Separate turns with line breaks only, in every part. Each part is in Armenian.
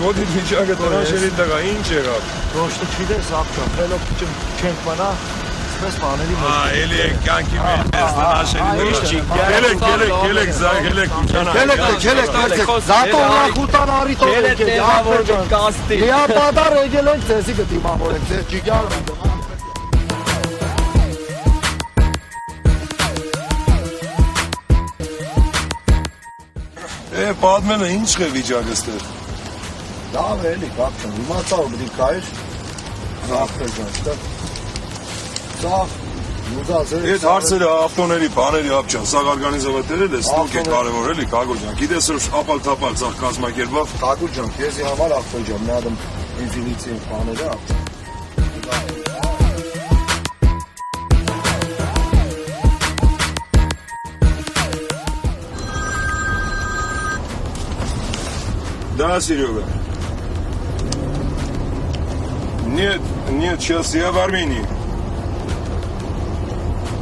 Ոտի վիճակը տնաշերի տղա, ինչ եղավ։
Ոչ թե չգիտես, ապչան, խելոք չենք մնա, սպես բաների մեջ։
Էլի են կյանքի մեջ ես տնաշերի տղա։
Զատո ուրախուտան արիտով եք եք, լիապատար եկել ենք ձեզի կտիմավորենք, ձեզ ճիգյալ
Պատմելը ինչ է վիճակը ստեղ։
Լավ էլի, կապչան, իմացա որ բդի կայր, զաղթել ժանստը, սաղ, նուզազեր։
Այդ հարցերը ավտոների, բաների ապչան, սաղ արգանիզովը տերել է, ստուկ է կարևոր էլի, Կագոջան, գիտես որ ապալ-թապալ սաղ կազմակերպավ։
Կագոջան, քեզի համար ավտոջան, մի ադմ ինֆինիցի բաները ապչան։
Да, Серега. Нет, сейчас я в Армении.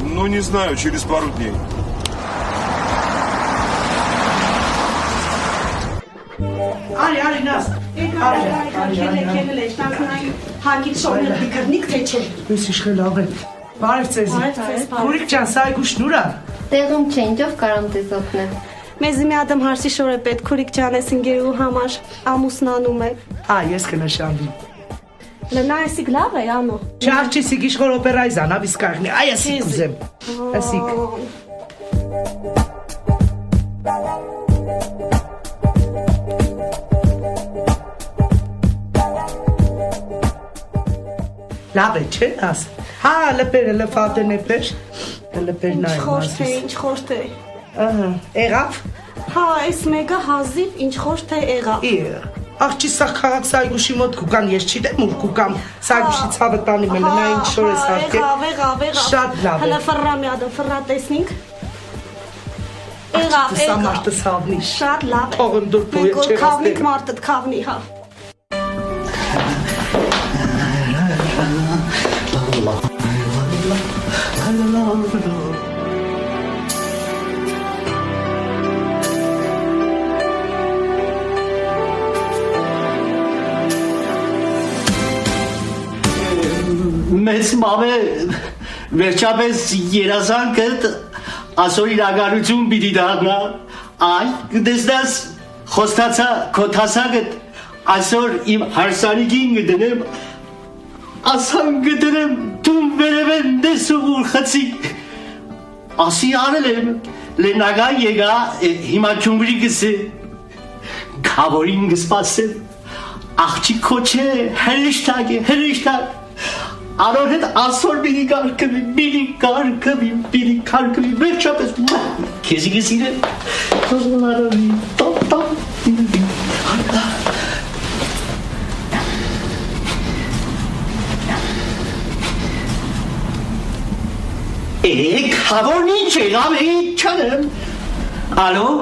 Ну, не знаю, через пару дней.
Արի, նաս։ Ես իշխել լավ է։ Բարև ձեզի։ Քուրիկ ջան, սա այգու շնուրա։
Տեղում չենջով կարամ ձեզ օգնել։
Մեզ մի ադմ հարցի շոր է պետք, քուրիկ ջան, ես ընկերու համար ամուսնանում է։
Ես կնշանվի։
Լնա էսիկ լավ է, անո։
Չարչի սիգիշ խոր օպերայի զանավիս կաղնի, այսիկ ուզեմ։ Այսիկ։ Լավ է, չէ՞ աս։ Հա, լպերը լվատեն է պեր։ Լպեր նայում ասիս։
Ինչ խորտ է։
Ահա, եղավ։
Հա, այս մեկը հազիվ ինչ խորտ է եղավ։
Աղջի սա քաղաք Սայգուշի մոտ կուկան, ես չիտեմ ուր կուկամ, Սայգուշի ցավը տանի մելը, նա ինչ շոր է սարքել։
Եղավ։
Շատ լավ է։
Հլը ֆռա մի ադմ, ֆռա տեսնինք։ Եղավ։
Սա մարդը սավնի։
Շատ լավ է։
Թողնդուր բոյը
չեղավ։ Քավնիկ մարդդ քավնի, հա։
Մեծ մամե վերջապես երազանքը ասոր իրականություն պիտի դառնա, այ կտեսնաս խոստացա քո թասակը այսօր իմ հարսանիքին գտնեմ, ասան գտնեմ դու վերևեն դեսուր խցի, ասի արել եմ, լենագա եկա հիմա ճունգրի գսե, քավորին գսպասեմ, աղջի քոչե հրիշտակ է, հրիշտակ, Անոր հետ ասոր բիլի կարկվի, վերջապես, կեզի գսիրեմ, հոզմարովի, տոպ, Գավորն ինչ եղավ, չանեմ, ալո,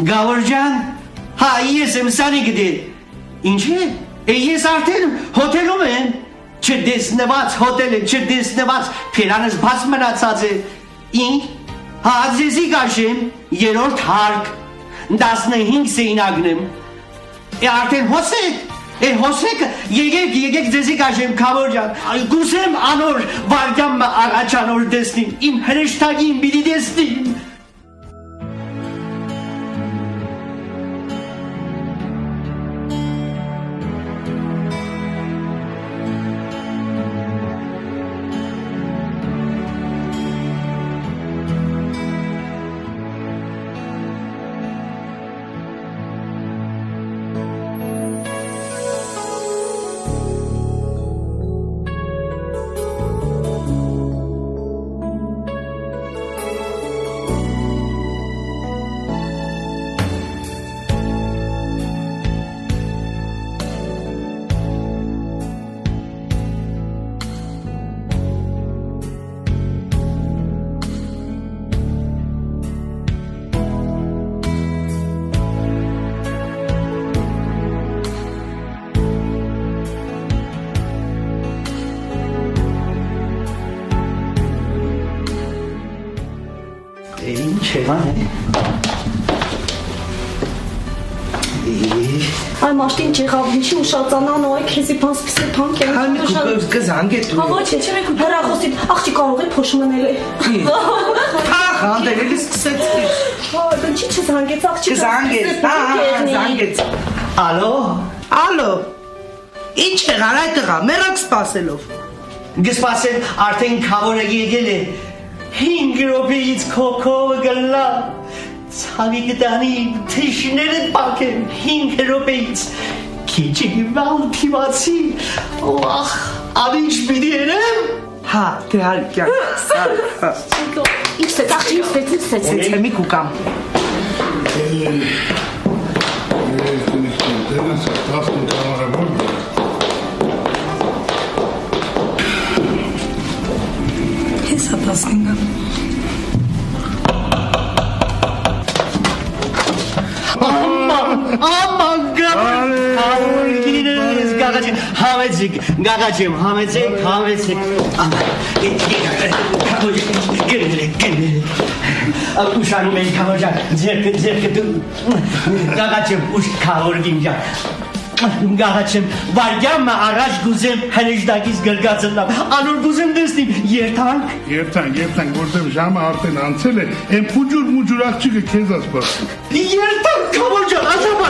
Գավոր ջան, հա, ես եմ սանի գդել, ինչ է, ես արդեն հոթելում եմ, չդեսնված հոթել է, չդեսնված փերանս բաց մնացած է, ինչ, հա, ձեզի գաշեմ, երորդ հարկ, 15 սեինագնեմ, արդեն հոսեք, եկեք ձեզի գաշեմ, Գավոր ջան, գուսեմ անոր վարգամ առաջանոր դեսնին, իմ հրեշտագին բիդի դեսնին,
Ay maştin çehavniçi uşatsanan o kezi pans pisi pank yani.
Hani kız hangi tu?
Hava çeçeme kupara xosit axçi կարող է փոշման էլ։
Ախ, անդերելիս սկսեցիր։
Հա, դա չի չզանգեց axçi։
Զանգեց, զանգեց։
Ալո։
Ալո։ Ինչ եղար այդ տղա, մեռակ սպասելով։
Գսպասել արդեն քավորը եկել է 5 րոպեից քոքովը գլա ցավի կտանի թիշները բակեն 5 րոպեից քիչի վալ թիմացի ախ ավինչ պիտի երեմ
Հա, դե հարկյան, սար, հա։
Ինչ է axçi ինչ է։
Ցեմի կուկամ։
Հեսա 15-ը։
Aman gavurginiz gagacım hamecik gel uşağım beni kavuracak zerk gagacım kavurginca Gagacım var gelme araç guzem henüzdakiz gılgazından anur guzem destim yertank
Երթանք, որտեղ ժամը արդեն անցել է, այն փուջուր աղջիկը քեզ ասպասում։
yertank kavuracak acaba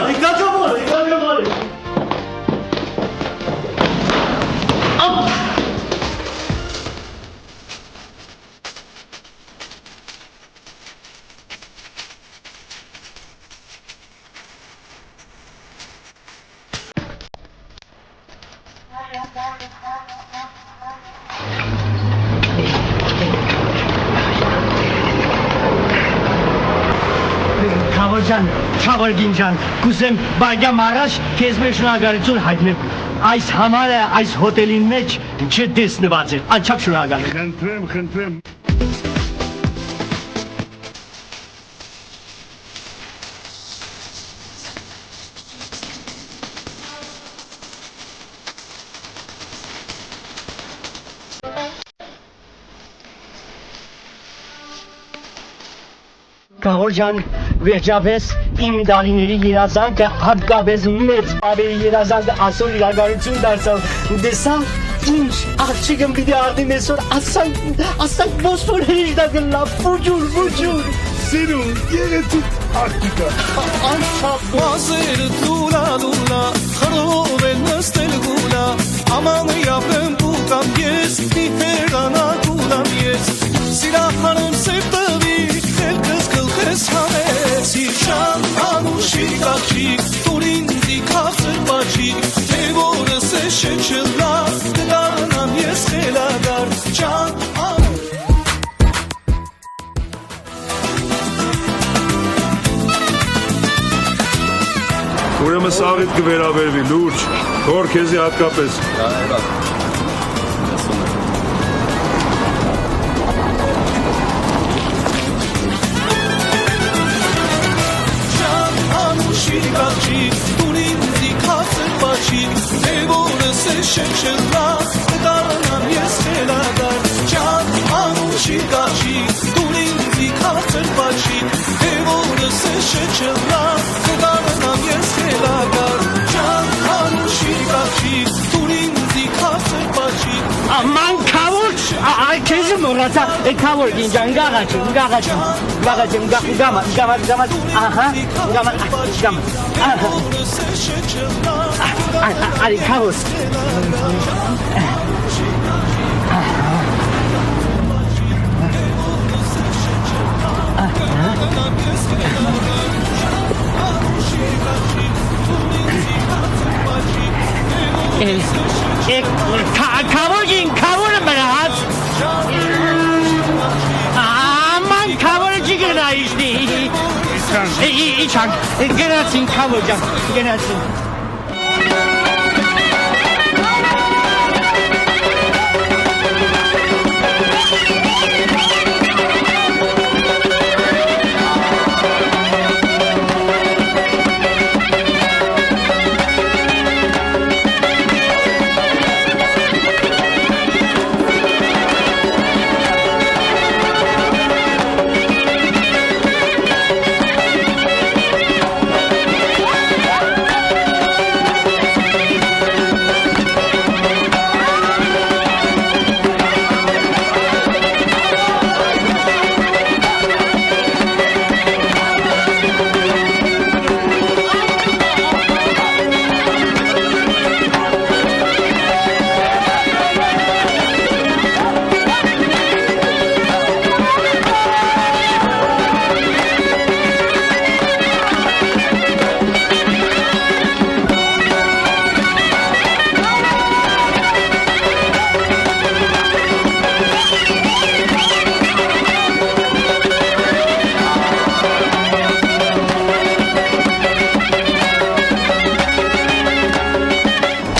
Kavurcan, Kavurgincan, kuzem bagam araç kezme şunagariçun haydnib. Այս համար է այս հոթելին մեջ չտեսնված է, անչափ շնորհակալ։
Խնդրեմ։
Կաղորջան, վերջապես իմ դարիների երազանքը հատկապես մեծ բարերի երազանքը ասոր իրագարություն դարձավ, դեսա ինչ աղջիկն պիտի արդին այսօր ասանք ոսոր հեժդա գլա, վուջուր
Սիրուն, եղեցիկ աղջիկա։
անչափ
Վազերը դուլա, խրով են նստել գուլա, աման ապրեմ կուկամ ես, մի հերանա կուլամ ես, սիրախանեմ սև տվի, խելքս գլխես հանեցի, շան անուշի կաղջիկ, տուրին դիքացր բաջիկ, թե որս է շեչլա, կդանամ ես խելագար, ճան
Ուրեմն սաղիդ կվերաբերվի, լուրջ, թոր քեզի հատկապես։
Ճան անուշի կաղջիկ, տուրին դիքացր բաջիկ, թե որս է շեչլա, կդանամ ես խելագար, ճան անուշի կաղջիկ, տուրին դիքացր բաջիկ, թե որս է շեչլա, կդանամ ես խելագար, ճան անուշի կաղջիկ, տուրին դիքացր բաջիկ,
Aman kavur, քեզի մոռացա, Kavurgincan, գաղաչım, ահա,
որս է շեչլա,
Արի kavur. Kavurun bana at. Aman kavur çıkına işte. İçak, genelsin kavurcan, genelsin.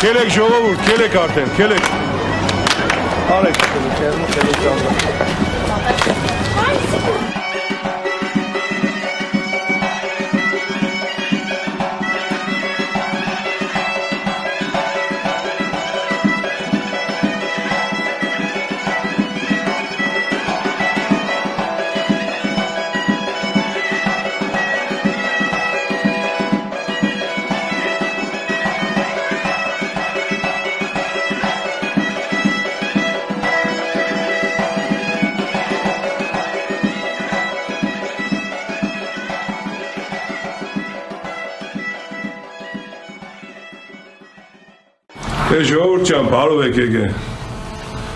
Քելեք ժողովուրդ, քելեք արդեն, քելեք։ Արեք։ Է ժողովուրդ ջան, բարով եք եկել։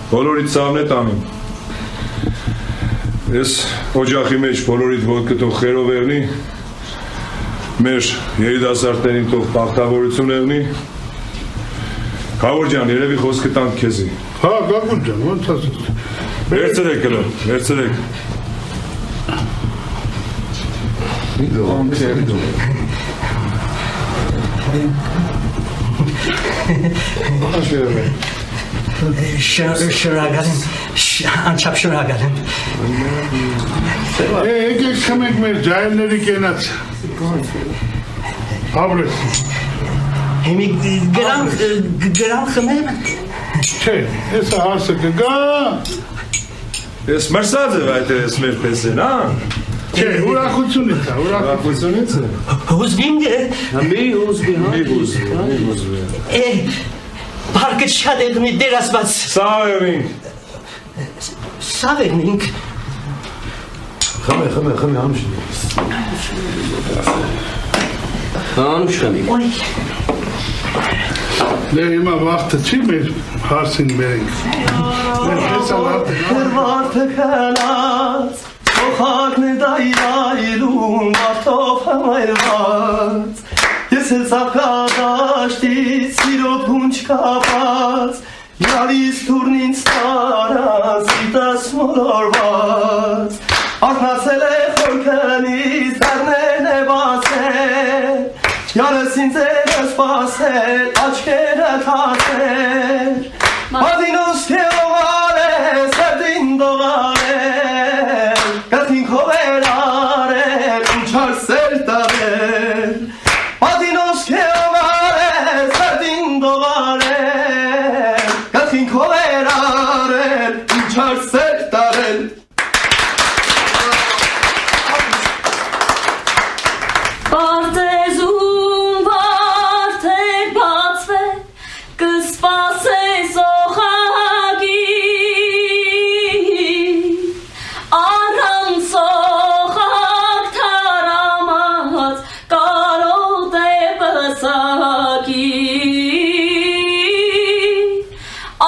Բոլորիդ ցավն է տանում։ Ես օջախի մեջ բոլորիդ ոտքը թող խերով եղնի։ Մեր երիտասարդներին թող բախտավորություն եղնի։ Քավոր ջան, երևի խոսքը տանք քեզի։
Հա, Գագուլ ջան, ոնց ասես։
Վերցրեք հլը, վերցրեք։
Շնորհակալ եմ, անչափ շնորհակալ եմ։
Եկեք խմենք մեր ջահելների կենաց։ Հավրես։
Հիմի գրամ խմեմ։
Չէ, հեսա հարսը կգա։
Ես մրսած եմ այդ ես մեր պես են, հա։
Չէ, ուրախությունից է,
Ուրախությունից է։
Հուզվինգ է։
Մի հուզվի։
Բարկը շատ է դնի դեր ասված։
Սավերնինք։
Սավերնինք։
Խմե, անուշ։
Անուշ խմի։ Ոյ։
Դե հիմա վաղթը չի մեր հարսին բերենք։ Մեր հեսա վաղթը։
Վարդը կնած, օխակն է դայլայլում, վարդով համայրված, ես էլ ծավկադաշտից սիրո պունչ կապած, Յարիս թուրնին ստարած, իտաս մոլորված, արթնացել է խորքնից, դարնեն է բացել, Յարս ինձ է սպասել, աչքերը թացել, Մադինոս թե օղար է, սերդին դողար է, Կրթին քովեր արել, ինչար սեր տարել, Մադինոս թե օղար է, սերդին դողար է, Կրթին քովեր արել, ինչար սեր տարել,
Պարտեզում վարդեր բացվեք, կսպասես օղակի, առանց օղակ թարամած, կարոտ է պսակի,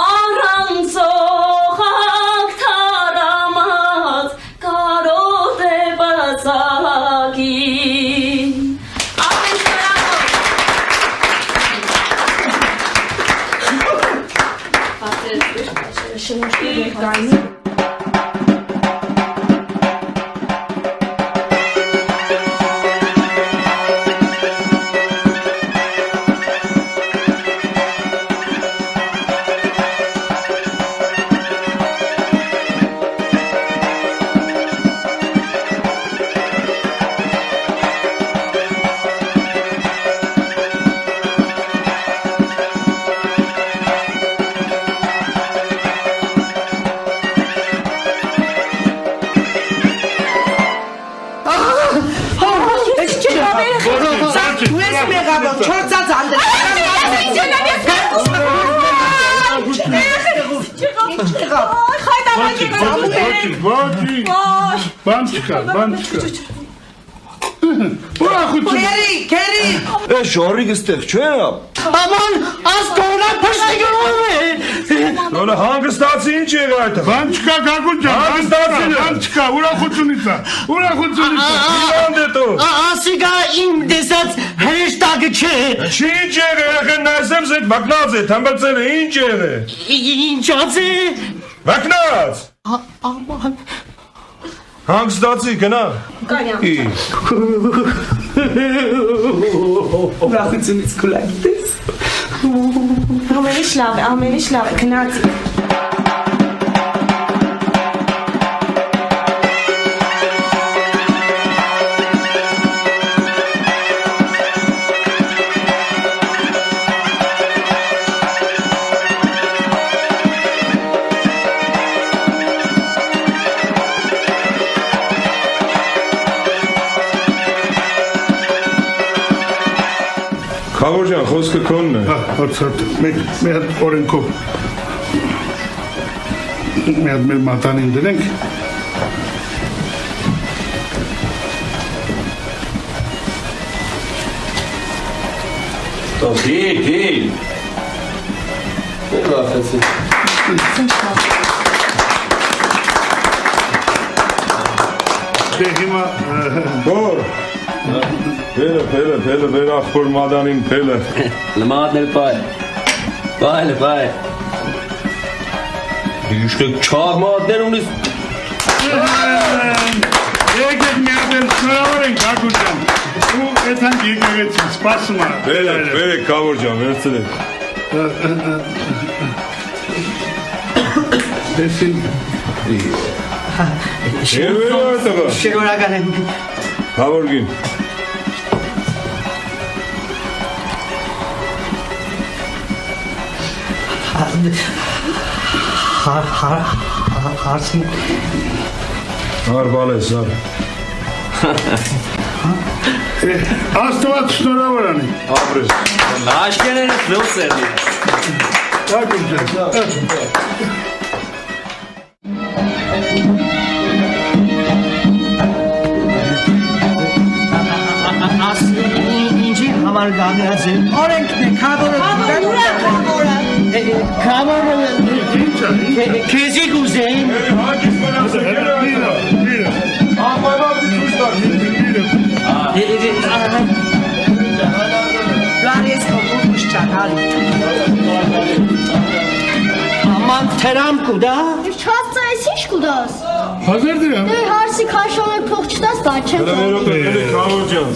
առանց օղակ թարամած, կարոտ է պսակի,
Բան չկա։ Ուրախություն։
Քերի։ Է շորիկ ստեղ չէ։
Aman az doğru pıştıgırım mı?
Öyle hangistացի ինչ եղա այդ։
Բան չկա Գագուլ ջան, բան չկա, ուրախությունից է։
Իրանդ է դու։
Ասիգա իմ դեսած հեշտագը չէ։
Չի ինչ եղե, եղեն նայսեմ զետ մակնած է, թամբացել է, ինչ եղե։
Ինչած է։
Մակնած։
Aman.
Հանգստացի գնա։
Ուրախությունից կուլագիտես։
ամեն ինչ լավ է, գնացի։
Խավոր ջան, խոսքը քոնն է։
Հարցարդ, մի հատ օրենքով մի հատ մեր մատանին դնենք։
Դիլ։ Լավացի։
Դե հիմա
Որ Փելը ախոր մադանին փելը։
Լմատն էլ բայ։ Իշտեք չաղ մատներ ունիս։
եկեք մի հատ էլ շնորհավոր ենք Ակուր ջան։ Ու էթան եկեղեցի, սպասում ա։
Բերեք Խավոր ջան, վերցրեք։
Դեսին
Շնորհակալ եմ։
Խավոր գին։
Հարցին
Արբալես, ար։
Աստված շնորհավոր անի։
Ապրես։
Աշկերները ֆլոսերնի։
Ակուր ջան։
Ինչի համար գանած է։
օրենքն է,
Քավորը քեզի գուզեին։
Հագիս մնացը գերը։ Ապայվավ դիչուշ
Լարես կողուշ չանալի։
Աման թերամ կուդա։
Չհասցայես ինչ կուդաս։
1000 դրամ։
Դե հարսի քաշոներ փող չտաս, դա չեմ
Խավոր ջան։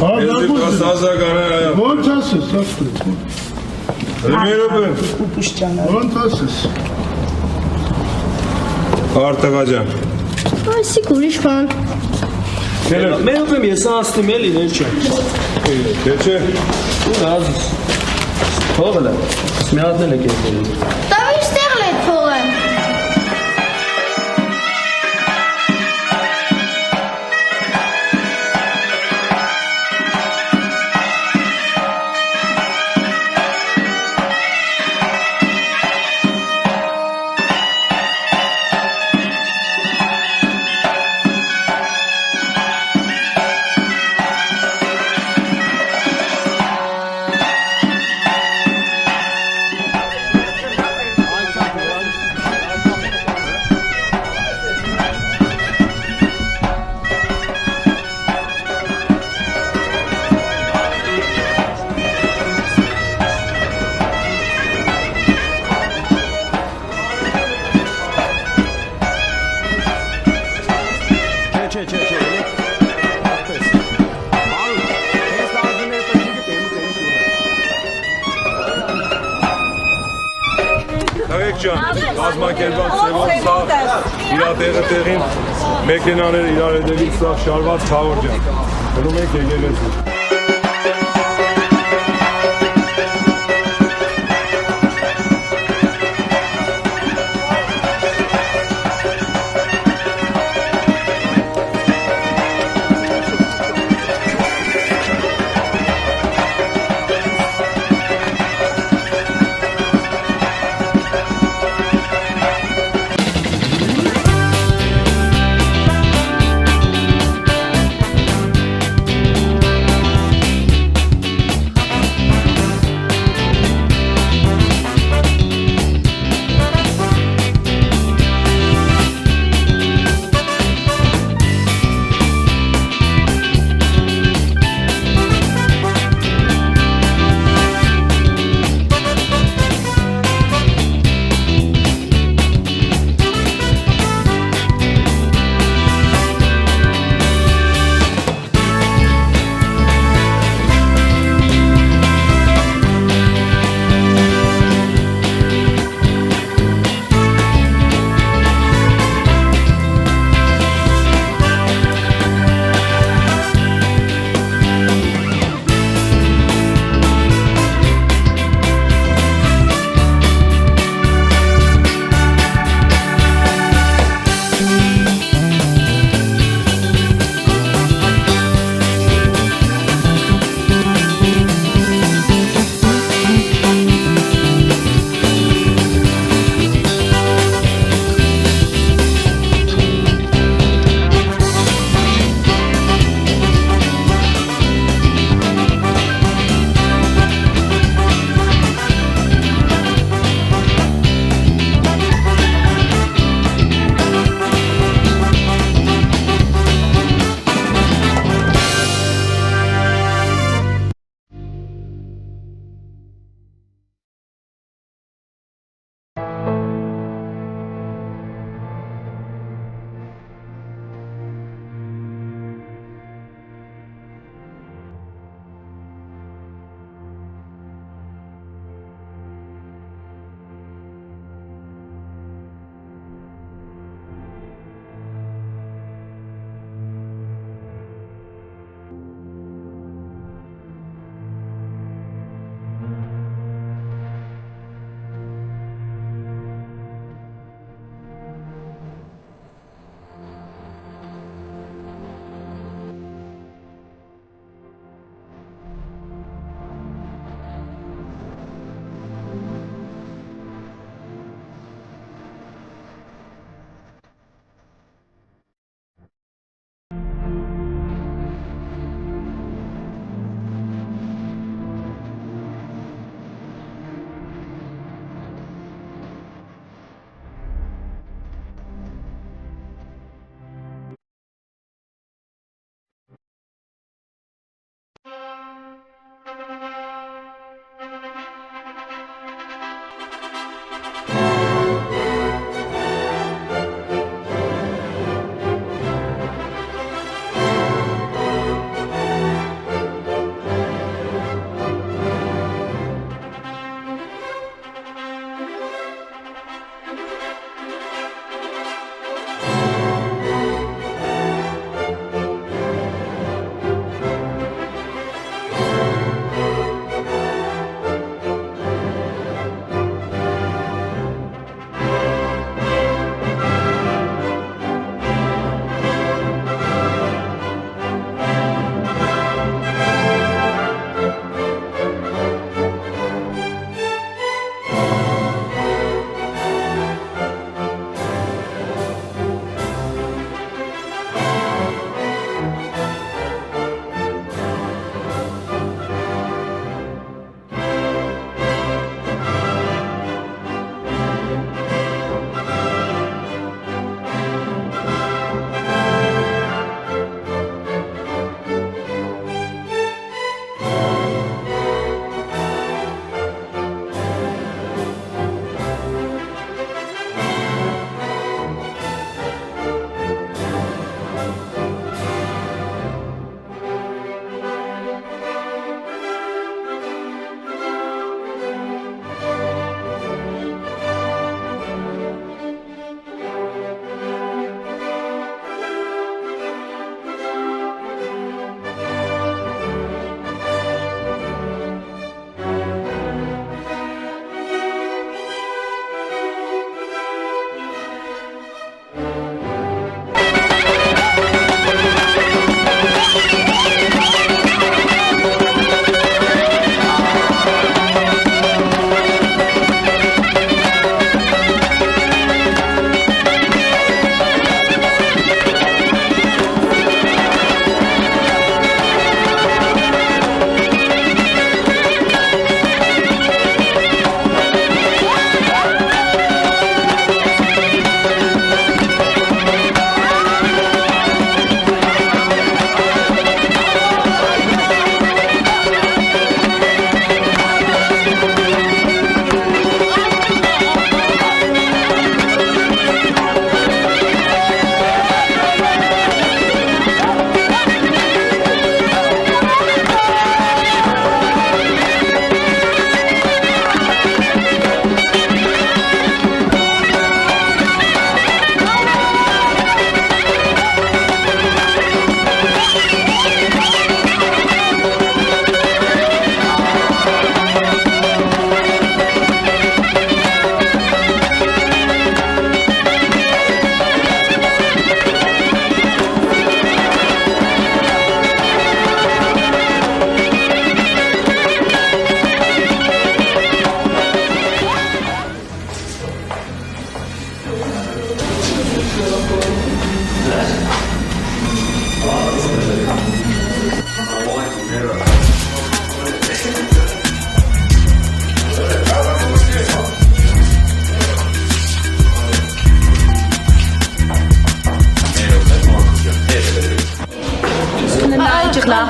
Եզի պասազագան է այա։
Ոնց ասես, ասես։
Ռմերոպը։
Ոնց ասես։
Արտղա ջան։
Այսիկ ուրիշ բան։
Մերոպ եմ ես աստում էլի ներ չեմ։
Քեչե։
Ու ազիս։ Փողը լա։ Սմիատնել եք ես։
Դա ինչ տեղլ է փողը։
Կազմակերպված ծևով սաղ իրա տեղը տեղին մեքենաները իրար հետևից սաղ շարված Խավոր ջան։ Գնում եք եկեղեցի։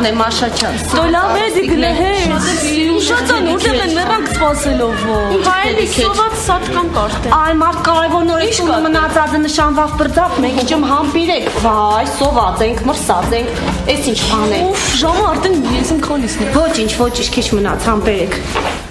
Շատն է Մաշա ջան։
Դու լավ ես գլեհես։ Ուշացան ուժեղ են մեռանք սպասելով։ Հայելի սոված սատկան կարտեն։
Այ մարդ կարևոր նորից մնացածը նշանված բրձավ, մենք իջում համբիրեք։ Վայ, սոված ենք, մրսած ենք։ Էս ինչ բան է։
Ուֆ, ժամը արդեն 3 քանիսն է։
Ոչինչ, քիչ մնաց, համբերեք։